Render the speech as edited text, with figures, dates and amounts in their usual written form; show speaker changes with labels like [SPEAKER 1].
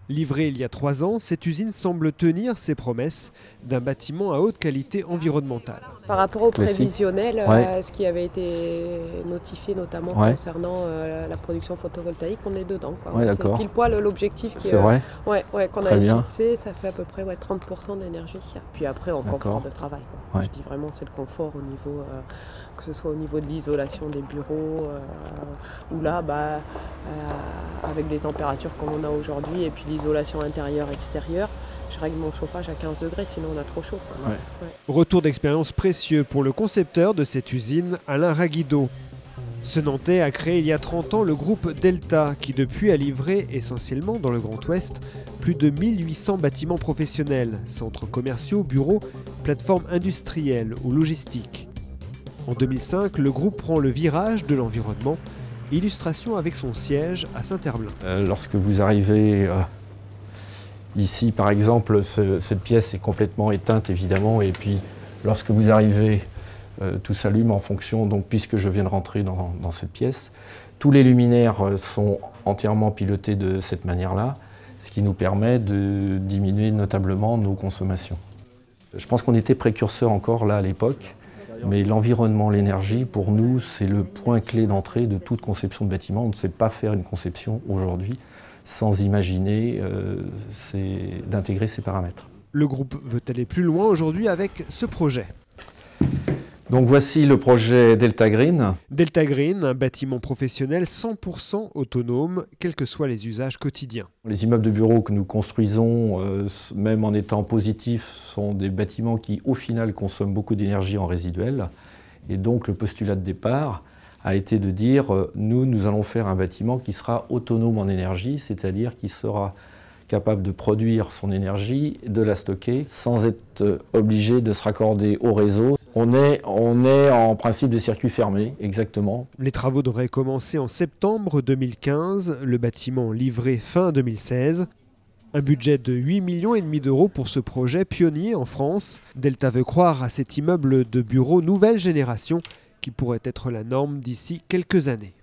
[SPEAKER 1] Livrée il y a 3 ans, cette usine semble tenir ses promesses d'un bâtiment à haute qualité environnementale.
[SPEAKER 2] Par rapport au
[SPEAKER 3] Classique.
[SPEAKER 2] prévisionnel,
[SPEAKER 3] Ouais.
[SPEAKER 2] Ce qui avait été notifié notamment
[SPEAKER 3] Ouais.
[SPEAKER 2] concernant la production photovoltaïque, on est dedans, quoi.
[SPEAKER 3] Ouais,
[SPEAKER 2] C'est
[SPEAKER 3] d'accord.
[SPEAKER 2] pile poil l'objectif
[SPEAKER 3] C'est vrai.
[SPEAKER 2] qu'on
[SPEAKER 3] Très
[SPEAKER 2] avait
[SPEAKER 3] bien.
[SPEAKER 2] fixé, ça fait à peu près 30% d'énergie. Puis après, en
[SPEAKER 3] D'accord.
[SPEAKER 2] confort de travail, quoi.
[SPEAKER 3] Ouais.
[SPEAKER 2] Je dis vraiment, c'est le confort au niveau, que ce soit au niveau de l'isolation des bureaux, ou là, avec des températures comme on a aujourd'hui, et puis l'isolation intérieure-extérieure, je règle mon chauffage à 15 degrés, sinon on a trop chaud, quoi.
[SPEAKER 3] Ouais.
[SPEAKER 2] Ouais.
[SPEAKER 1] Retour d'expérience précieux pour le concepteur de cette usine, Alain Raguido. Ce Nantais a créé il y a 30 ans le groupe Delta, qui depuis a livré essentiellement dans le Grand Ouest plus de 1800 bâtiments professionnels, centres commerciaux, bureaux, plateformes industrielles ou logistiques. En 2005, le groupe prend le virage de l'environnement, illustration avec son siège à Saint-Herblain.
[SPEAKER 3] Lorsque vous arrivez ici, par exemple, cette pièce est complètement éteinte, évidemment, et puis lorsque vous arrivez, tout s'allume en fonction, donc puisque je viens de rentrer dans cette pièce. Tous les luminaires sont entièrement pilotés de cette manière-là, ce qui nous permet de diminuer notablement nos consommations. Je pense qu'on était précurseurs encore là à l'époque, mais l'environnement, l'énergie, pour nous, c'est le point clé d'entrée de toute conception de bâtiment. On ne sait pas faire une conception aujourd'hui sans imaginer d'intégrer ces paramètres.
[SPEAKER 1] Le groupe veut aller plus loin aujourd'hui avec ce projet.
[SPEAKER 3] Donc voici le projet Delta Green.
[SPEAKER 1] Delta Green, un bâtiment professionnel 100% autonome, quels que soient les usages quotidiens.
[SPEAKER 3] Les immeubles de bureaux que nous construisons, même en étant positifs, sont des bâtiments qui, au final, consomment beaucoup d'énergie en résiduel. Et donc le postulat de départ a été de dire nous allons faire un bâtiment qui sera autonome en énergie, c'est-à-dire qui sera capable de produire son énergie, de la stocker, sans être obligé de se raccorder au réseau. On est en principe de circuit fermé, exactement.
[SPEAKER 1] Les travaux devraient commencer en septembre 2015, le bâtiment livré fin 2016. Un budget de 8,5 millions d'euros pour ce projet pionnier en France. Delta veut croire à cet immeuble de bureau nouvelle génération qui pourrait être la norme d'ici quelques années.